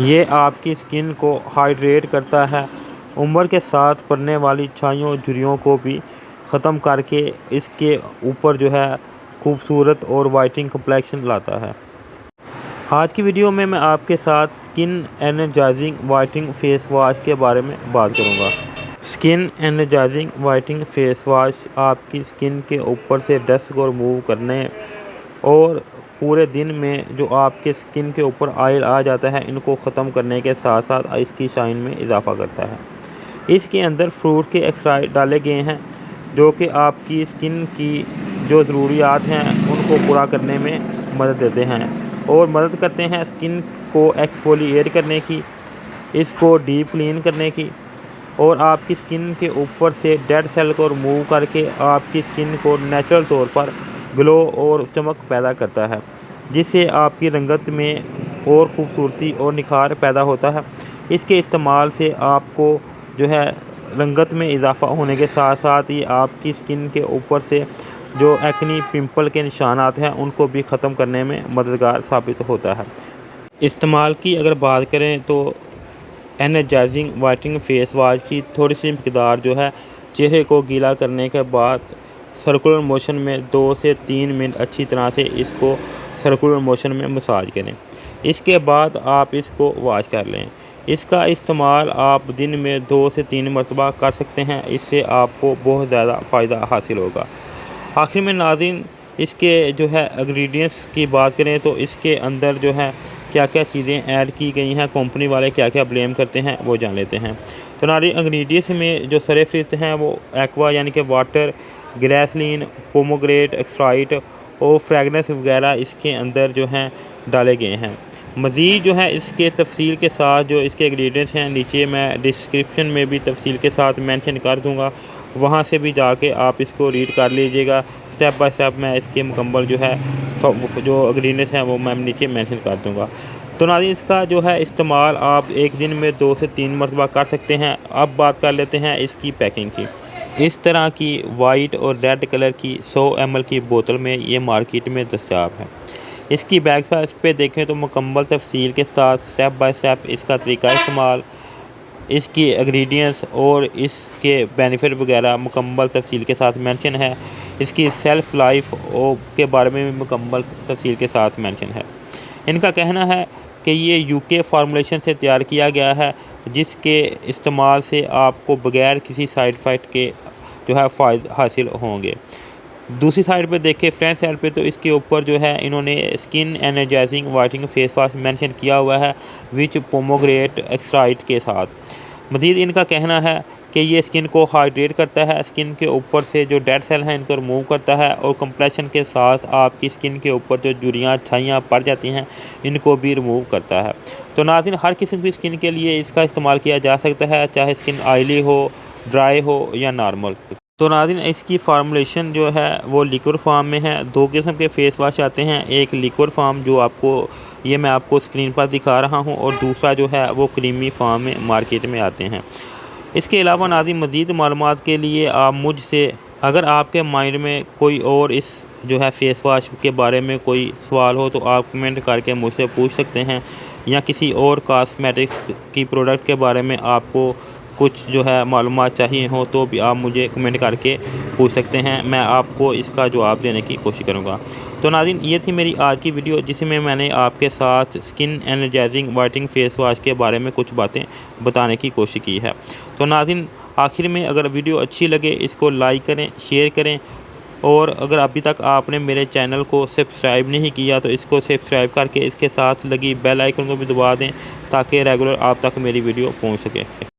ये आपकी स्किन को हाइड्रेट करता है, उम्र के साथ पड़ने वाली छाइयों झुर्रियों को भी ख़त्म करके इसके ऊपर जो है खूबसूरत और वाइटनिंग कम्प्लेक्शन लाता है। आज की वीडियो में मैं आपके साथ skin energising whitening face wash के बारे में बात करूंगा। Skin energising whitening face wash आपकी स्किन के ऊपर से डस्ट को रिमूव करने और पूरे दिन में जो आपके स्किन के ऊपर ऑयल आ जाता है इनको ख़त्म करने के साथ साथ इसकी शाइन में इजाफ़ा करता है। इसके अंदर फ्रूट के एक्सट्रैक्ट डाले गए हैं जो कि आपकी स्किन की जो ज़रूरियात हैं उनको पूरा करने में मदद देते हैं और मदद करते हैं स्किन को एक्सफोलिएट करने की, इसको डीप क्लीन करने की और आपकी स्किन के ऊपर से डेड सेल को रिमूव करके आपकी स्किन को नेचुरल तौर पर ग्लो और चमक पैदा करता है, जिससे आपकी रंगत में और ख़ूबसूरती और निखार पैदा होता है। इसके इस्तेमाल से आपको जो है रंगत में इजाफ़ा होने के साथ साथ ही आपकी स्किन के ऊपर से जो एक्नी पिंपल के निशानात हैं उनको भी ख़त्म करने में मददगार साबित होता है। इस्तेमाल की अगर बात करें तो एनर्जाइजिंग वाइटनिंग फेस वॉश की थोड़ी सी मकदार जो है चेहरे को गीला करने के बाद सर्कुलर मोशन में 2 से 3 मिनट अच्छी तरह से इसको सर्कुलर मोशन में मसाज करें। इसके बाद आप इसको वॉश कर लें। इसका इस्तेमाल आप दिन में 2 से 3 मरतबा कर सकते हैं, इससे आपको बहुत ज़्यादा फ़ायदा हासिल होगा। आखिर में नाज़रीन इसके जो है इंग्रेडिएंट्स की बात करें तो इसके अंदर जो है क्या क्या चीज़ें ऐड की गई हैं, कंपनी वाले क्या क्या ब्लेम करते हैं वो जान लेते हैं। तो नाज़रीन इंग्रेडिएंट्स में जो सरे-फ़हरिस्त हैं वो एक्वा यानी कि वाटर, ग्लिसरीन, पोमेग्रेनेट एक्सट्रैक्ट और फ्रेगनेंस वगैरह इसके अंदर जो हैं डाले गए हैं। मज़ीद जो है इसके तफसील के साथ जो इसके इंग्रेडिएंट्स हैं नीचे मैं डिस्क्रिप्शन में भी तफसील के साथ मेंशन कर दूंगा, वहां से भी जाके आप इसको रीड कर लीजिएगा। स्टेप बाय स्टेप मैं इसके मुकम्मल जो है जो इंग्रेडिएंट्स हैं वो मैं नीचे मेंशन कर दूंगा। तो नाज़रीन इसका जो है इस्तेमाल आप एक दिन में 2 से 3 मरतबा कर सकते हैं। अब बात कर लेते हैं इसकी पैकिंग की। इस तरह की वाइट और रेड कलर की 100 ml की बोतल में ये मार्केट में दस्तयाब है। इसकी बैक साइड पे देखें तो मुकम्मल तफसील के साथ स्टेप बाय स्टेप इसका तरीका इस्तेमाल, इसकी इंग्रेडिएंट्स और इसके बेनिफिट वगैरह मुकम्मल तफसील के साथ मेंशन है। इसकी सेल्फ़ लाइफ के बारे में भी मुकम्मल तफसील के साथ मेंशन है। इनका कहना है कि ये यूके फार्मूलेशन से तैयार किया गया है, जिसके इस्तेमाल से आपको बगैर किसी साइड इफ़ेक्ट के जो है फ़ायदे हासिल होंगे। दूसरी साइड पे देखें फ्रंट साइड पे तो इसके ऊपर जो है इन्होंने skin energising whitening face wash mention किया हुआ है विच पोमेग्रेनेट एक्सट्रैक्ट के साथ। मज़ीद इनका कहना है कि ये स्किन को हाइड्रेट करता है, स्किन के ऊपर से जो डेड सेल हैं इनको रिमूव करता है और कम्प्लेक्शन के साथ आपकी स्किन के ऊपर जो झुर्रियाँ छाइयाँ पड़ जाती हैं इनको भी रिमूव करता है। तो नाज़रीन हर किस्म की स्किन के लिए इसका इस्तेमाल किया जा सकता है, चाहे स्किन ऑयली हो, ड्राई हो या नॉर्मल। तो नाज़रीन इसकी फार्मूलेशन जो है वो लिक्विड फॉर्म में है। 2 किस्म के फेस वॉश आते हैं, एक लिक्विड फॉर्म जो ये मैं आपको स्क्रीन पर दिखा रहा हूं और दूसरा जो है वो क्रीमी फॉर्म में मार्केट में आते हैं। इसके अलावा नाज़रीन मज़ीद मालूमात के लिए आप मुझसे अगर आपके माइंड में कोई और इस जो है फेस वॉश के बारे में कोई सवाल हो तो आप कमेंट करके मुझसे पूछ सकते हैं, या किसी और कॉस्मेटिक्स की प्रोडक्ट के बारे में आपको कुछ जो है मालूमात चाहिए हो तो भी आप मुझे कमेंट करके पूछ सकते हैं, मैं आपको इसका जवाब देने की कोशिश करूँगा। तो नाज़रीन ये थी मेरी आज की वीडियो जिसमें मैंने आपके साथ skin energising whitening face wash के बारे में कुछ बातें बताने की कोशिश की है। तो नाज़रीन आखिर में अगर वीडियो अच्छी लगे इसको लाइक करें, शेयर करें और अगर अभी तक आपने मेरे चैनल को सब्सक्राइब नहीं किया तो इसको सब्सक्राइब करके इसके साथ लगी बेल आइकन को भी दबा दें ताकि रेगुलर आप तक मेरी वीडियो पहुँच सके।